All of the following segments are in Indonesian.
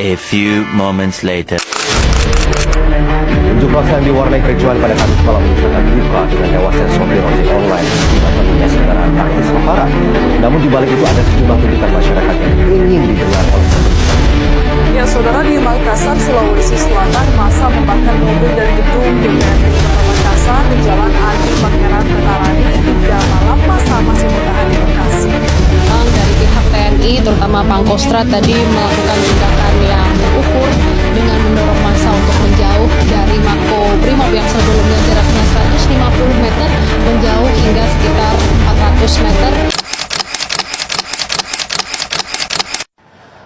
A few moments later. Unjuk rasa yang diwarnai kericuhan pada Kamis malam menyatakan duka dengan tewasnya sopir ojek online akibat tertimpa kendaraan taktis lebaran. Namun di balik itu ada sejumlah tuntutan masyarakat yang ingin didengar oleh pemerintah. Ya, saudara, di Makassar, Sulawesi Selatan, massa membakar mobil dan gedung DPRD Kota Makassar di Jalan Adi Pangeran Penarani hingga malam massa masih bertahan di Bekasi. Dari pihak TNI, terutama Pangkostrat tadi melakukan tindakan yang terukur dengan mendorong massa untuk menjauh dari Mako Brimob yang sebelumnya jaraknya 150 meter menjauh hingga sekitar 400 meter.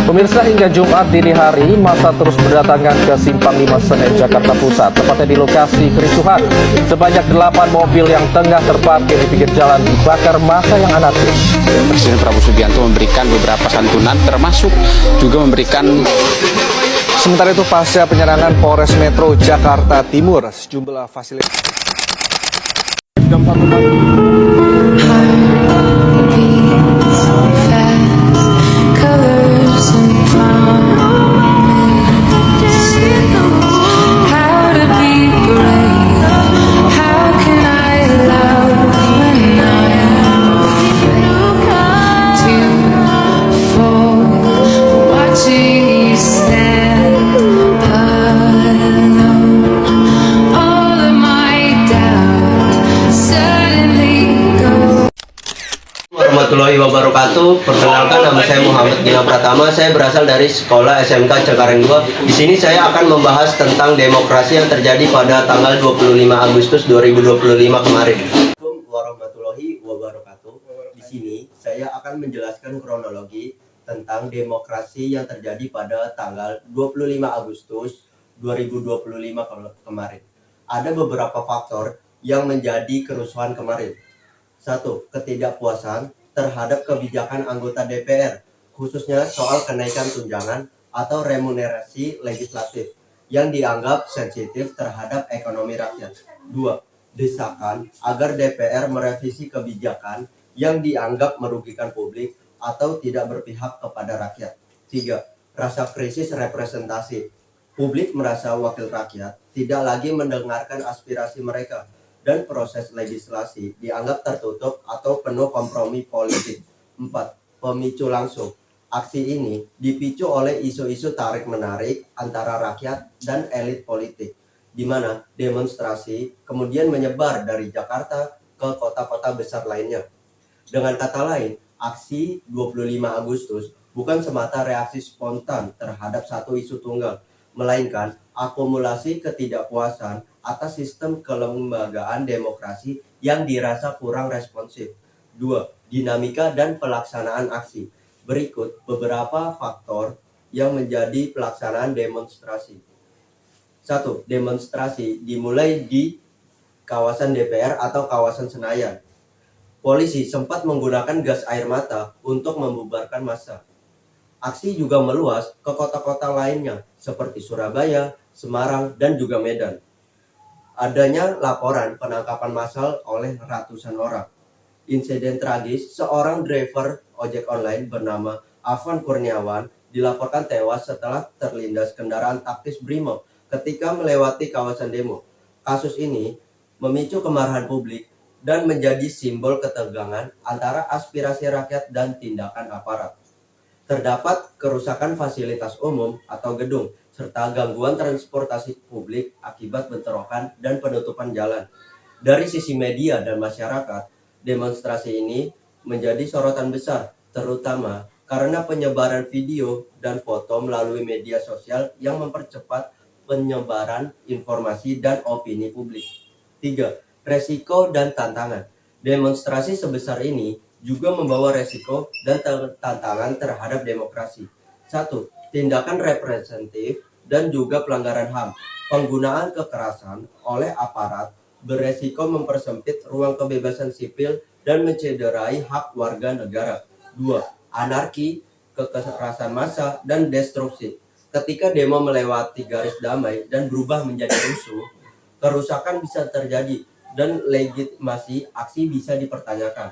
Pemirsa, hingga Jumat dini hari, massa terus berdatangan ke Simpang 5 Senen, Jakarta Pusat, tepatnya di lokasi kericuhan. Sebanyak 8 mobil yang tengah terparkir di pinggir jalan dibakar massa yang anarkis. Presiden Prabowo Subianto memberikan beberapa santunan, termasuk juga memberikan. Sementara itu, pasca penyerangan Polres Metro Jakarta Timur, sejumlah fasilitas jam 1 pagi. Warahmatullahi wabarakatuh. Perkenalkan, nama saya Muhammad Gina Pratama. Saya berasal dari Sekolah SMK Cengkareng 2. Di sini saya akan membahas tentang demokrasi yang terjadi pada tanggal 25 Agustus 2025 kemarin. Assalamualaikum warahmatullahi wabarakatuh. Di sini saya akan menjelaskan kronologi tentang demokrasi yang terjadi pada tanggal 25 Agustus 2025 kemarin. Ada beberapa faktor yang menjadi kerusuhan kemarin. 1. Ketidakpuasan terhadap kebijakan anggota DPR, khususnya soal kenaikan tunjangan atau remunerasi legislatif yang dianggap sensitif terhadap ekonomi rakyat. 2. Desakan agar DPR merevisi kebijakan yang dianggap merugikan publik atau tidak berpihak kepada rakyat. 3. Rasa krisis representasi. Publik merasa wakil rakyat tidak lagi mendengarkan aspirasi mereka, dan proses legislasi dianggap tertutup atau penuh kompromi politik. 4. Pemicu langsung. Aksi ini dipicu oleh isu-isu tarik-menarik antara rakyat dan elit politik, di mana demonstrasi kemudian menyebar dari Jakarta ke kota-kota besar lainnya. Dengan kata lain, aksi 25 Agustus bukan semata reaksi spontan terhadap satu isu tunggal, melainkan akumulasi ketidakpuasan atas sistem kelembagaan demokrasi yang dirasa kurang responsif. 2. Dinamika dan pelaksanaan aksi. Berikut beberapa faktor yang menjadi pelaksanaan demonstrasi. 1. Demonstrasi dimulai di kawasan DPR atau kawasan Senayan. Polisi sempat menggunakan gas air mata untuk membubarkan massa. Aksi juga meluas ke kota-kota lainnya seperti Surabaya, Semarang, dan juga Medan. Adanya laporan penangkapan massal oleh ratusan orang. Insiden tragis, seorang driver ojek online bernama Afan Kurniawan dilaporkan tewas setelah terlindas kendaraan taktis Brimob ketika melewati kawasan demo. Kasus ini memicu kemarahan publik dan menjadi simbol ketegangan antara aspirasi rakyat dan tindakan aparat. Terdapat kerusakan fasilitas umum atau gedung, serta gangguan transportasi publik akibat bentrokan dan penutupan jalan. Dari sisi media dan masyarakat, demonstrasi ini menjadi sorotan besar, terutama karena penyebaran video dan foto melalui media sosial yang mempercepat penyebaran informasi dan opini publik. 3. Resiko dan tantangan. Demonstrasi sebesar ini juga membawa resiko dan tantangan terhadap demokrasi. 1. Tindakan representatif dan juga pelanggaran HAM. Penggunaan kekerasan oleh aparat beresiko mempersempit ruang kebebasan sipil dan mencederai hak warga negara. 2. Anarki, kekerasan massa, dan destruksi. Ketika demo melewati garis damai dan berubah menjadi rusuh, kerusakan bisa terjadi dan legitimasi aksi bisa dipertanyakan.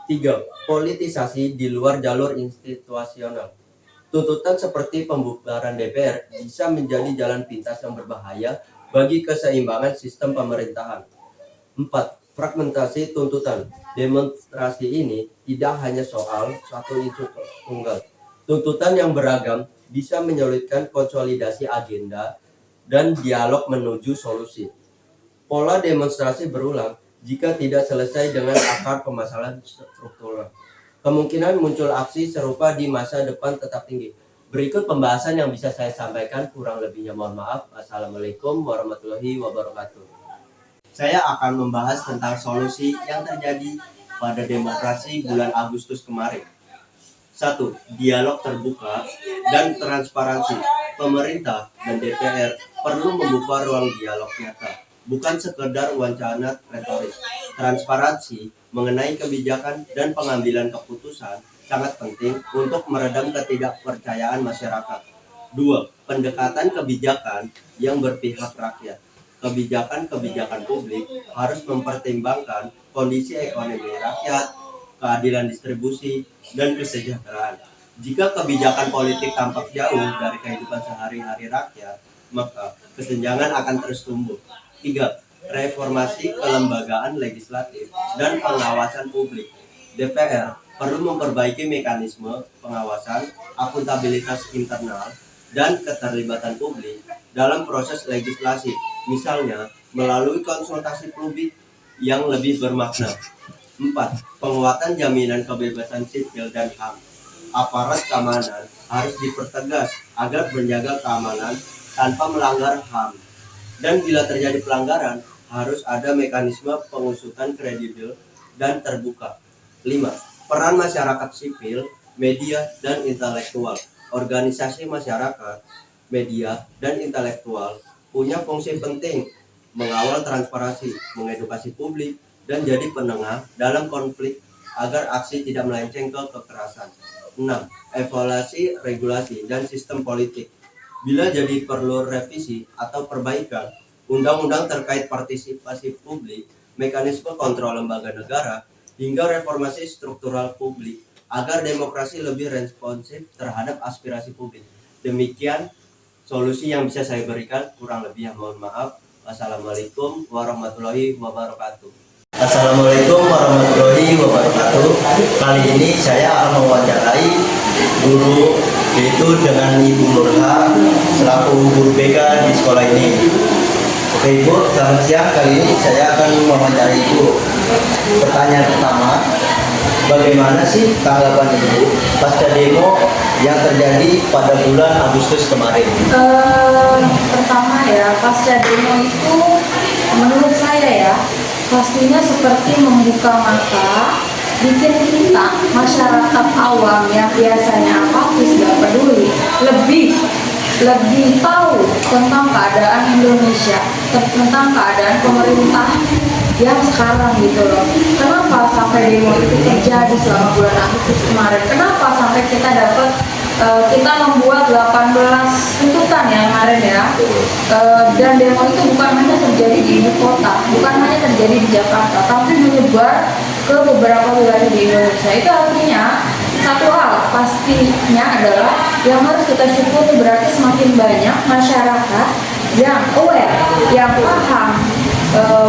3. Politisasi di luar jalur institusional. Tuntutan seperti pembubaran DPR bisa menjadi jalan pintas yang berbahaya bagi keseimbangan sistem pemerintahan. 4. Fragmentasi tuntutan. Demonstrasi ini tidak hanya soal satu isu tunggal. Tuntutan yang beragam bisa menyulitkan konsolidasi agenda dan dialog menuju solusi. Pola demonstrasi berulang jika tidak selesai dengan akar permasalahan struktural. Kemungkinan muncul aksi serupa di masa depan tetap tinggi. Berikut pembahasan yang bisa saya sampaikan, kurang lebihnya mohon maaf. Assalamualaikum warahmatullahi wabarakatuh. Saya akan membahas tentang solusi yang terjadi pada demokrasi bulan Agustus kemarin. 1. Dialog terbuka dan transparansi. Pemerintah dan DPR perlu membuka ruang dialog nyata, bukan sekedar wacana retoris. Transparansi mengenai kebijakan dan pengambilan keputusan sangat penting untuk meredam ketidakpercayaan masyarakat. 2. Pendekatan kebijakan yang berpihak rakyat. Kebijakan-kebijakan publik harus mempertimbangkan kondisi ekonomi rakyat, keadilan distribusi, dan kesejahteraan. Jika kebijakan politik tampak jauh dari kehidupan sehari-hari rakyat, maka kesenjangan akan terus tumbuh. 3. Reformasi kelembagaan legislatif dan pengawasan publik. DPR perlu memperbaiki mekanisme pengawasan, akuntabilitas internal, dan keterlibatan publik dalam proses legislasi, misalnya melalui konsultasi publik yang lebih bermakna. 4. Penguatan jaminan kebebasan sipil dan HAM. Aparat keamanan harus dipertegas agar menjaga keamanan tanpa melanggar HAM. Dan bila terjadi pelanggaran, harus ada mekanisme pengusutan kredibel dan terbuka. 5. Peran masyarakat sipil, media, dan intelektual. Organisasi masyarakat, media, dan intelektual punya fungsi penting mengawal transparansi, mengedukasi publik, dan jadi penengah dalam konflik agar aksi tidak melenceng ke kekerasan. 6. Evaluasi regulasi dan sistem politik. Bila jadi perlu revisi atau perbaikan undang-undang terkait partisipasi publik, mekanisme kontrol lembaga negara, hingga reformasi struktural publik agar demokrasi lebih responsif terhadap aspirasi publik. Demikian solusi yang bisa saya berikan, kurang lebih mohon maaf. Wassalamualaikum warahmatullahi wabarakatuh. Assalamualaikum warahmatullahi wabarakatuh. Kali ini saya akan mewawancarai guru, yaitu dengan Ibu Nurha selaku guru BK di sekolah ini. Oke Ibu, selamat siang. Kali ini saya akan mewawancarai Ibu. Pertanyaan pertama, bagaimana sih tanggapan Ibu pasca demo yang terjadi pada bulan Agustus kemarin? Pertama ya, pasca demo itu menurut saya ya, pastinya seperti membuka mata, bikin kita masyarakat awam yang biasanya apatis gak peduli lebih tahu tentang keadaan Indonesia, tentang keadaan pemerintah yang sekarang gitu loh. Kenapa sampai demo itu terjadi selama bulan Agustus kemarin? Kenapa sampai kita membuat 18 tuntutan ya kemarin ya, dan demo itu bukan hanya terjadi di ibu kota, bukan hanya terjadi di Jakarta, tapi menyebar ke beberapa wilayah di Indonesia. Itu artinya satu hal pastinya adalah yang harus kita syukuri, berarti semakin banyak masyarakat yang aware, yang paham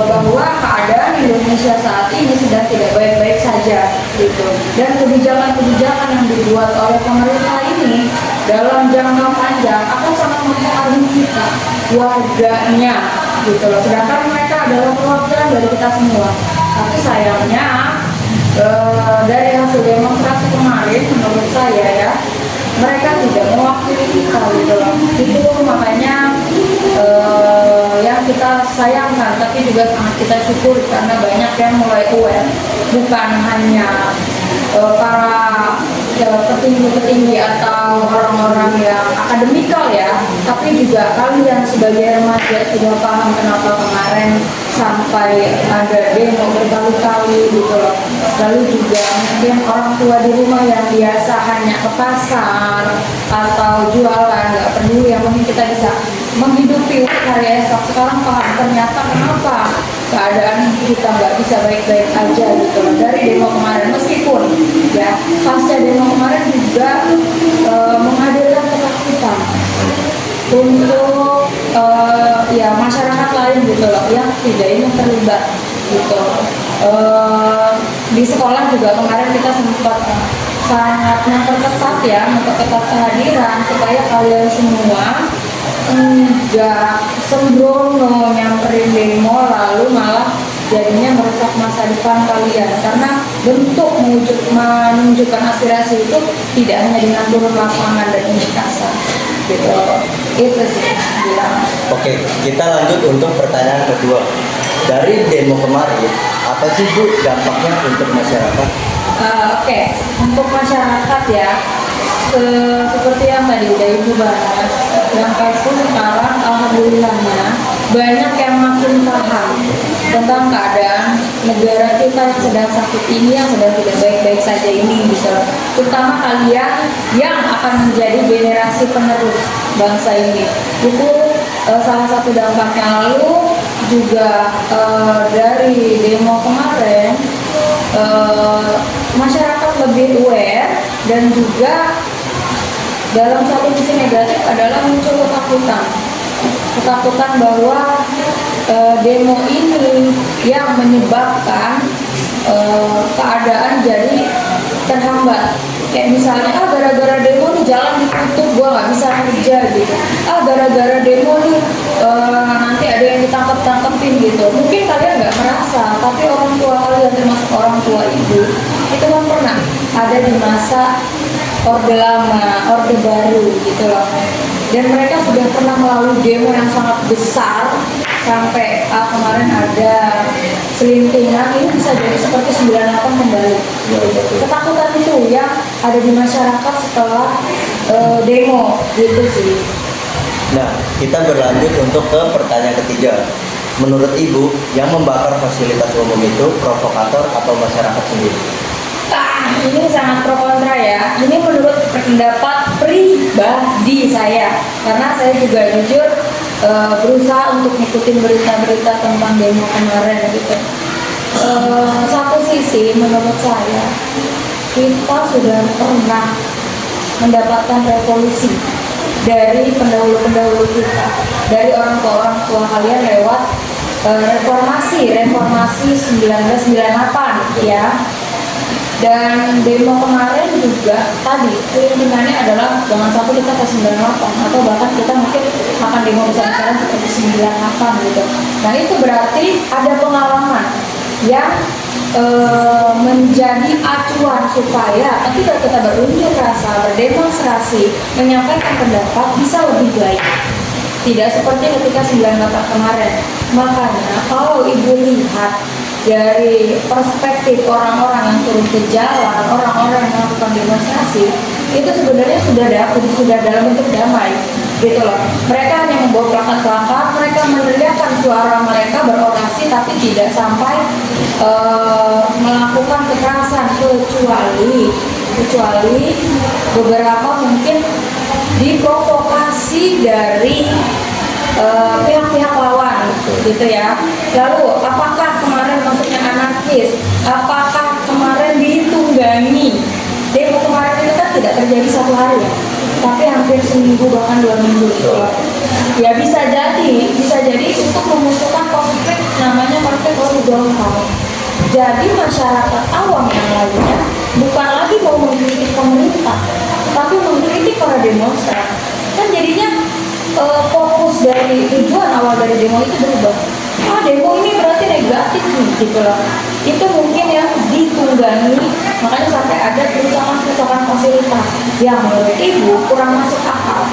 bahwa keadaan Indonesia saat ini sedang tidak baik-baik saja gitu. Dan kebijakan-kebijakan yang dibuat oleh pemerintah ini dalam jangka panjang akan sangat mempengaruhi kita, warganya gitu loh. Sedangkan mereka adalah perwakilan dari kita semua. Tapi sayangnya dari hasil demonstrasi kemarin menurut saya ya, mereka tidak mewakili kita gitu loh. Itu makanya yang kita sayangkan, tapi juga sangat kita syukuri karena banyak yang mulai aware, bukan hanya para petinggi-petinggi atau orang-orang yang akademikal ya, tapi juga kalian sebagai remaja sudah paham kenapa kemarin sampai ada demo berkali-kali gitu loh. Lalu juga mungkin orang tua di rumah yang biasa hanya ke pasar atau jualan, nggak peduli, yang penting kita bisa menghidupi hari esok. Sekarang paham ternyata kenapa keadaan kita nggak bisa baik-baik aja gitu loh dari demo kemarin. Meskipun ya pasca demo kemarin juga menghadirkan tidak ingin terlibat gitu. Di sekolah juga kemarin kita sempat sangat memperketat kehadiran supaya kalian semua enggak sembrono nyamperin demo lalu malah jadinya merusak masa depan kalian, karena bentuk menunjukkan aspirasi itu tidak hanya dengan turun lapangan dan unjuk rasa gitu. Itu sih bilang. Oke, kita lanjut untuk pertanyaan kedua. Dari demo kemarin, apa sih Bu dampaknya untuk masyarakat? Oke, untuk masyarakat ya, seperti yang tadi udah Ibu bahas, yang pasti sekarang alhamdulillahnya banyak yang makin paham tentang keadaan negara kita yang sedang sakit ini, yang sedang tidak baik-baik saja ini gitu. Terutama kalian yang akan menjadi generasi penerus bangsa ini. Itu salah satu dampaknya. Lalu juga dari demo kemarin, masyarakat lebih aware, dan juga dalam satu sisi negatif adalah muncul ketakutan bahwa demo ini yang menyebabkan keadaan jadi terhambat. Kayak misalnya, gara-gara demo nih jalan ditutup, gua nggak bisa kerja gitu. Gara-gara demo nih nanti ada yang ditangkap-tangkepin gitu. Mungkin kalian nggak merasa, tapi orang tua kalian, termasuk orang tua ibu, itu kan pernah ada di masa Orde Lama, Orde Baru gitu loh. Dan mereka sudah pernah melalui demo yang sangat besar, sampai kemarin ada selintingan, ini bisa jadi seperti 98 kembali. Ketakutan itu yang ada di masyarakat setelah demo gitu sih. Nah, kita berlanjut untuk ke pertanyaan ketiga. Menurut Ibu, yang membakar fasilitas umum itu provokator atau masyarakat sendiri? Ini sangat pro kontra ya. Ini menurut pendapat pribadi saya, karena saya juga jujur berusaha untuk ngikutin berita-berita tentang demo kemarin gitu. Satu sisi menurut saya, kita sudah pernah mendapatkan revolusi dari pendahulu-pendahulu kita, dari orang tua kalian lewat reformasi 1998 ya. Dan demo kemarin juga tadi kelintingannya adalah jangan sampai kita ke 98, atau bahkan kita mungkin akan demo besar-besaran seperti 98 gitu. Nah itu berarti ada pengalaman yang menjadi acuan supaya ketika kita berunjuk rasa, berdemonstrasi, menyampaikan pendapat bisa lebih baik. Tidak seperti ketika 98 kemarin. Makanya kalau Ibu lihat dari perspektif orang-orang yang turun ke jalan, orang-orang yang melakukan demonstrasi, itu sebenarnya sudah dalam bentuk damai, gitu loh. Mereka hanya membawa plakat-plakat, mereka meneriakkan suara mereka, berorasi, tapi tidak sampai melakukan kekerasan, kecuali beberapa mungkin diprovokasi dari pihak-pihak lawan gitu ya. Lalu apakah kemarin maksudnya anarkis? Apakah kemarin ditunggangi? Demo kemarin itu kan tidak terjadi satu hari ya, tapi hampir seminggu bahkan 2 minggu gitu. Ya bisa jadi untuk memunculkan konflik, namanya konflik horizontal. Jadi masyarakat awam yang lainnya bukan lagi mau mengkritik pemerintah, tapi mengkritik para demonstran. Kan jadinya fokus dari tujuan awal dari demo itu berubah. Demo ini berarti negatif nih, gitu loh. Itu mungkin yang ditunggangi, makanya sampai ada kerusakan fasilitas yang menurut Ibu kurang masuk akal.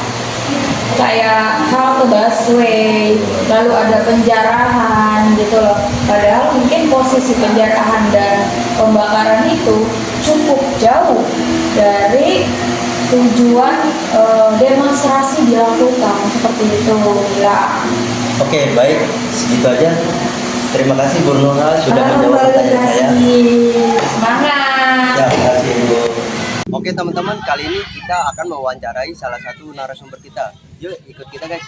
Kayak halte busway, lalu ada penjarahan gitu loh. Padahal mungkin posisi penjarahan dan pembakaran itu cukup jauh dari tujuan demonstrasi dilakukan seperti itu ya. Oke, baik, segitu aja. Terima kasih Bu Nurhal sudah menjawab pertanyaan saya. Semangat. Ya, terima kasih Bu. Oke teman-teman, kali ini kita akan mewawancarai salah satu narasumber kita. Yuk ikut kita guys.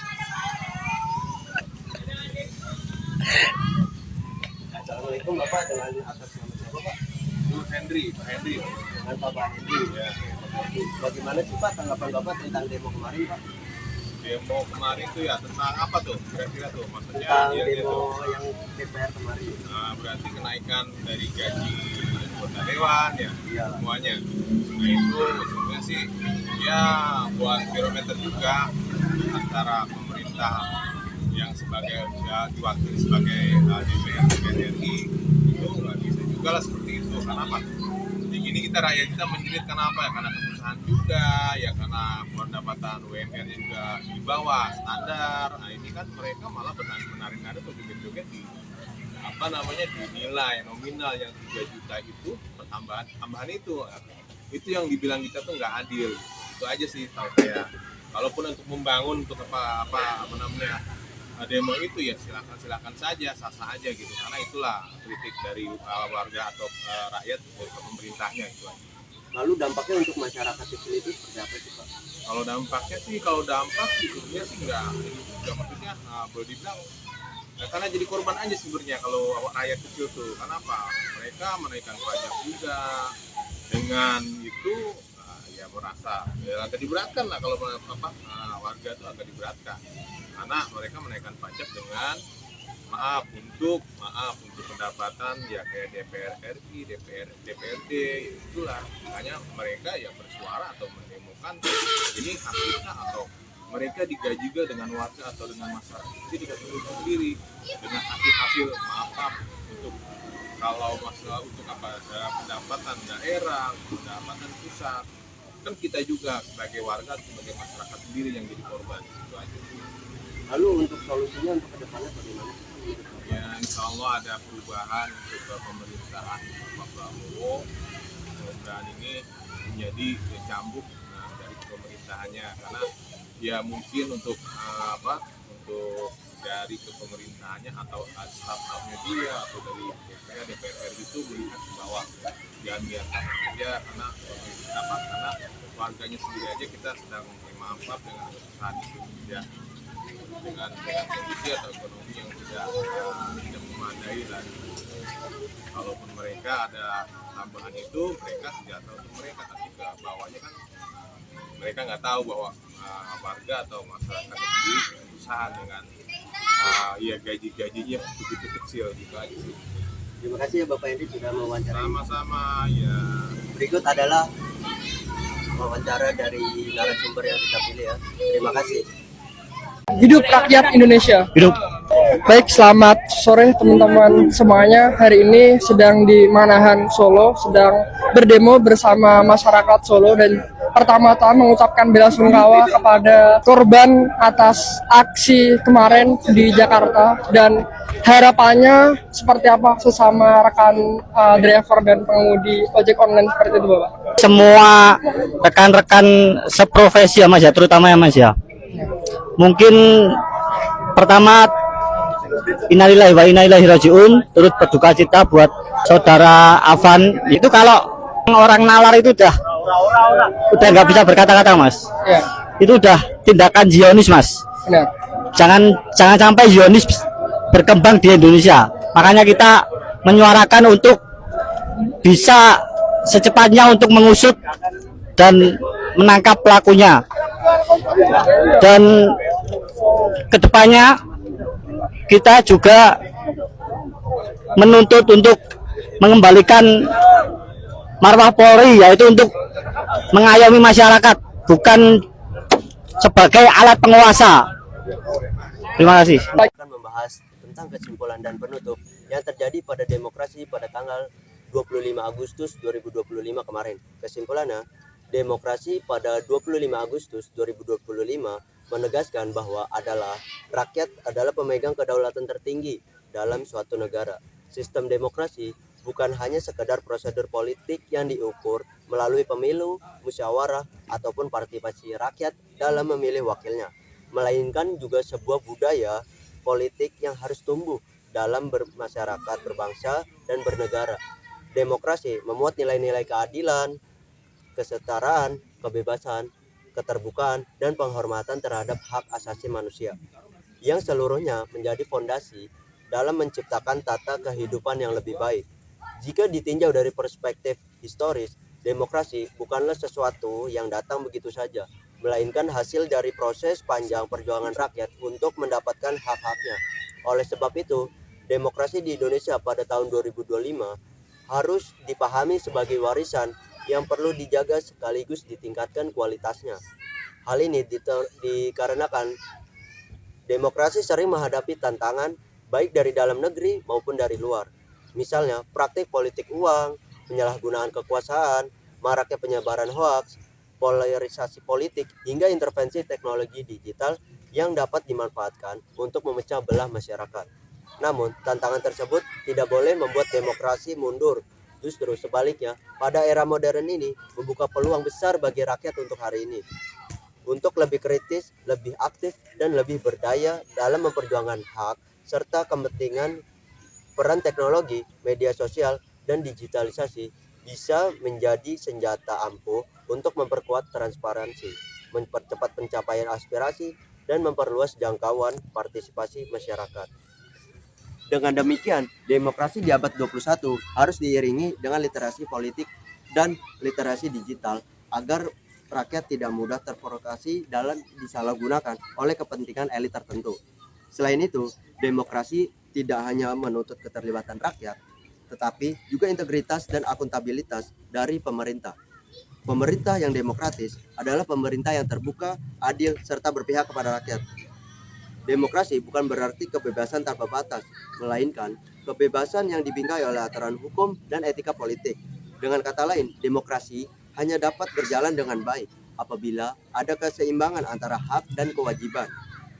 Assalamualaikum Bapak, dengan atas nama siapa Pak? Pak Hendri. Dengan Bapak Hendri. Ya. Bagaimana sih Pak tanggapan Bapak tentang demo kemarin Pak? demo kemarin tuh ya tentang apa tuh kira-kira tuh maksudnya Tentang ya, demo yang DPR kemarin. Nah, berarti kenaikan dari gaji anggota dewan ya Iya. semuanya. Nah itu sebenarnya sih ya buat barometer juga antara pemerintah yang sebagai ya, diwakili sebagai DPR RI itu nggak bisa juga lah seperti itu. Kenapa? Di gini kita rakyat kita menjerit kenapa ya? Karena kesusahan juga ya, karena pendapatan UMR juga di bawah standar. Nah ini kan mereka malah menari-nari atau joget-joget di apa namanya di nilai nominal yang 3 juta itu tambahan itu yang dibilang kita tuh nggak adil. Itu aja sih tahu saya. Kalaupun untuk membangun untuk apa namanya demo itu ya silakan saja, sah aja gitu, karena itulah kritik dari warga atau rakyat dari pemerintahnya itu aja. Lalu dampaknya untuk masyarakat kecil itu seperti apa sih Pak? Kalau dampak sih sebenarnya sih nggak maksudnya boleh dibilang karena jadi korban aja sebenarnya kalau rakyat kecil tuh. Kenapa? Mereka menaikkan pajak juga, dengan itu ya merasa ya agak diberatkan lah kalau warga tuh agak diberatkan karena mereka menaikkan pajak dengan maaf untuk pendapatan ya kayak DPR RI, DPRD itulah, makanya mereka ya bersuara atau mendemokan ini hak kita, atau mereka digaji juga dengan warga atau dengan masyarakat jadi dikasih sendiri dengan hasil maaf untuk kalau masalah untuk pendapatan daerah, pendapatan pusat, kan kita juga sebagai warga, sebagai masyarakat sendiri yang jadi korban itu aja. Lalu untuk solusinya untuk kedepannya bagaimana? Ya insya Allah ada perubahan untuk pemerintahan Pak Prabowo, mudah-mudahan ini menjadi cambuk dari pemerintahannya, karena ya mungkin untuk untuk dari kepemerintahannya atau staf-stafnya dia atau dari DPR itu melihat ke bawah, jangan biarkan saja karena karena warganya sendiri aja kita sedang memampat dengan kesusahan itu ya, dengan kondisi atau ekonomi yang tidak memadai, dan kalaupun mereka ada tambahan itu mereka sejahtera untuk mereka, tapi ke bawahnya kan mereka nggak tahu bahwa warga atau masyarakat sendiri kesusahan dengan ya gajinya begitu kecil gitu aja sih. Terima kasih ya Bapak Edi sudah mewawancara. Sama-sama ya. Berikut adalah wawancara dari narasumber yang kita pilih ya. Terima kasih. Hidup rakyat Indonesia. Hidup. Baik, selamat sore teman-teman semuanya. Hari ini sedang di Manahan, Solo, sedang berdemo bersama masyarakat Solo, dan pertama-tama mengucapkan bela sungkawa kepada korban atas aksi kemarin di Jakarta, dan harapannya seperti apa sesama rekan driver dan pengemudi ojek online seperti itu, Bapak? Semua rekan-rekan seprofesi ya Mas ya, terutama ya Mas ya. Mungkin pertama innalillahi wa inna ilaihi rajiun, turut berduka cita buat saudara Afan. Itu kalau orang nalar itu udah nggak bisa berkata-kata Mas Ya. Itu udah tindakan Zionis Mas. Benar. Jangan sampai Zionis berkembang di Indonesia. Makanya kita menyuarakan untuk bisa secepatnya untuk mengusut dan menangkap pelakunya, dan kedepannya kita juga menuntut untuk mengembalikan marwah Polri, yaitu untuk mengayomi masyarakat, bukan sebagai alat penguasa. Terima kasih. Akan membahas tentang kesimpulan dan penutup yang terjadi pada demokrasi pada tanggal 25 Agustus 2025 kemarin. Kesimpulannya, demokrasi pada 25 Agustus 2025 menegaskan bahwa rakyat adalah pemegang kedaulatan tertinggi dalam suatu negara. Sistem demokrasi bukan hanya sekedar prosedur politik yang diukur melalui pemilu, musyawarah, ataupun partisipasi rakyat dalam memilih wakilnya, melainkan juga sebuah budaya politik yang harus tumbuh dalam bermasyarakat, berbangsa, dan bernegara. Demokrasi memuat nilai-nilai keadilan, kesetaraan, kebebasan, keterbukaan, dan penghormatan terhadap hak asasi manusia, yang seluruhnya menjadi fondasi dalam menciptakan tata kehidupan yang lebih baik. Jika ditinjau dari perspektif historis, demokrasi bukanlah sesuatu yang datang begitu saja, melainkan hasil dari proses panjang perjuangan rakyat untuk mendapatkan hak-haknya. Oleh sebab itu, demokrasi di Indonesia pada tahun 2025 harus dipahami sebagai warisan yang perlu dijaga sekaligus ditingkatkan kualitasnya. Hal ini dikarenakan demokrasi sering menghadapi tantangan baik dari dalam negeri maupun dari luar. Misalnya, praktik politik uang, penyalahgunaan kekuasaan, maraknya penyebaran hoaks, polarisasi politik, hingga intervensi teknologi digital yang dapat dimanfaatkan untuk memecah belah masyarakat. Namun, tantangan tersebut tidak boleh membuat demokrasi mundur. Justru sebaliknya, pada era modern ini membuka peluang besar bagi rakyat untuk hari ini. Untuk lebih kritis, lebih aktif, dan lebih berdaya dalam memperjuangkan hak serta kepentingan. Peran teknologi, media sosial, dan digitalisasi bisa menjadi senjata ampuh untuk memperkuat transparansi, mempercepat pencapaian aspirasi, dan memperluas jangkauan partisipasi masyarakat. Dengan demikian, demokrasi di abad 21 harus diiringi dengan literasi politik dan literasi digital agar rakyat tidak mudah terprovokasi dalam disalahgunakan oleh kepentingan elit tertentu. Selain itu, demokrasi tidak hanya menuntut keterlibatan rakyat, tetapi juga integritas dan akuntabilitas dari pemerintah. Pemerintah yang demokratis adalah pemerintah yang terbuka, adil, serta berpihak kepada rakyat. Demokrasi bukan berarti kebebasan tanpa batas, melainkan kebebasan yang dibingkai oleh aturan hukum dan etika politik. Dengan kata lain, demokrasi hanya dapat berjalan dengan baik apabila ada keseimbangan antara hak dan kewajiban,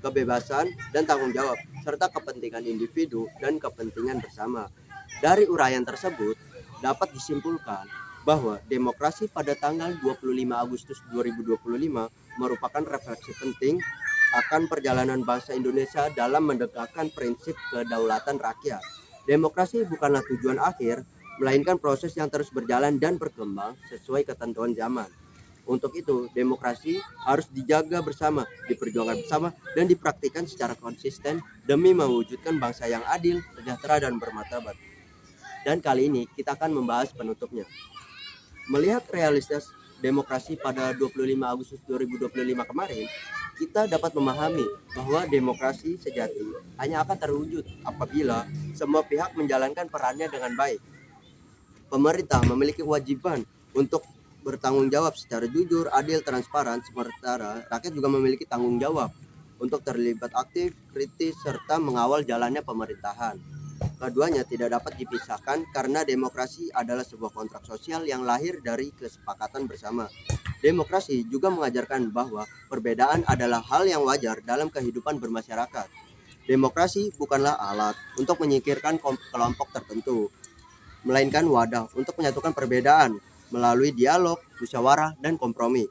kebebasan dan tanggung jawab, serta kepentingan individu dan kepentingan bersama. Dari uraian tersebut, dapat disimpulkan bahwa demokrasi pada tanggal 25 Agustus 2025 merupakan refleksi penting akan perjalanan bangsa Indonesia dalam menegakkan prinsip kedaulatan rakyat. Demokrasi bukanlah tujuan akhir, melainkan proses yang terus berjalan dan berkembang sesuai ketentuan zaman. Untuk itu, demokrasi harus dijaga bersama, diperjuangkan bersama, dan dipraktikkan secara konsisten demi mewujudkan bangsa yang adil, sejahtera, dan bermartabat. Dan kali ini kita akan membahas penutupnya. Melihat realitas demokrasi pada 25 Agustus 2025 kemarin, kita dapat memahami bahwa demokrasi sejati hanya akan terwujud apabila semua pihak menjalankan perannya dengan baik. Pemerintah memiliki kewajiban untuk bertanggung jawab secara jujur, adil, transparan, sementara rakyat juga memiliki tanggung jawab untuk terlibat aktif, kritis, serta mengawal jalannya pemerintahan. Keduanya tidak dapat dipisahkan karena demokrasi adalah sebuah kontrak sosial yang lahir dari kesepakatan bersama. Demokrasi juga mengajarkan bahwa perbedaan adalah hal yang wajar dalam kehidupan bermasyarakat. Demokrasi bukanlah alat untuk menyingkirkan kelompok tertentu, melainkan wadah untuk menyatukan perbedaan melalui dialog, musyawarah, dan kompromi.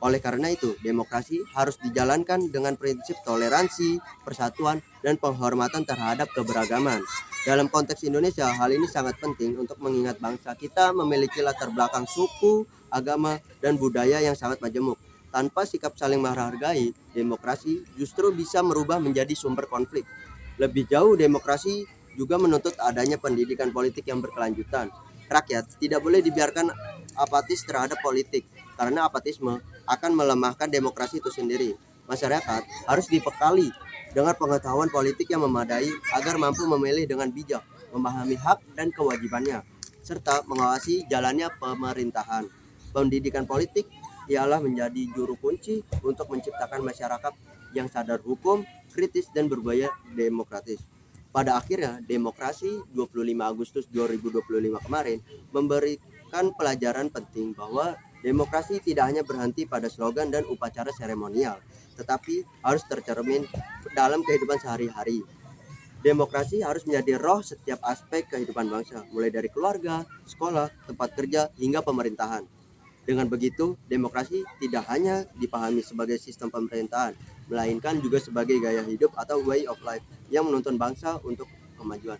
Oleh karena itu, demokrasi harus dijalankan dengan prinsip toleransi, persatuan, dan penghormatan terhadap keberagaman. Dalam konteks Indonesia, hal ini sangat penting untuk mengingat bangsa kita memiliki latar belakang suku, agama, dan budaya yang sangat majemuk. Tanpa sikap saling menghargai, demokrasi justru bisa merubah menjadi sumber konflik. Lebih jauh, demokrasi juga menuntut adanya pendidikan politik yang berkelanjutan. Rakyat tidak boleh dibiarkan apatis terhadap politik, karena apatisme akan melemahkan demokrasi itu sendiri. Masyarakat harus dibekali dengan pengetahuan politik yang memadai agar mampu memilih dengan bijak, memahami hak dan kewajibannya, serta mengawasi jalannya pemerintahan. Pendidikan politik ialah menjadi juru kunci untuk menciptakan masyarakat yang sadar hukum, kritis, dan berbudaya demokratis. Pada akhirnya, demokrasi 25 Agustus 2025 kemarin memberikan pelajaran penting bahwa demokrasi tidak hanya berhenti pada slogan dan upacara seremonial, tetapi harus tercermin dalam kehidupan sehari-hari. Demokrasi harus menjadi roh setiap aspek kehidupan bangsa, mulai dari keluarga, sekolah, tempat kerja, hingga pemerintahan. Dengan begitu, demokrasi tidak hanya dipahami sebagai sistem pemerintahan, melainkan juga sebagai gaya hidup atau way of life yang menuntun bangsa untuk kemajuan.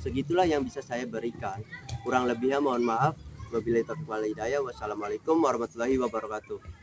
Segitulah yang bisa saya berikan. Kurang lebihnya mohon maaf. Wabillahi taufiq wal hidayah. Wassalamualaikum warahmatullahi wabarakatuh.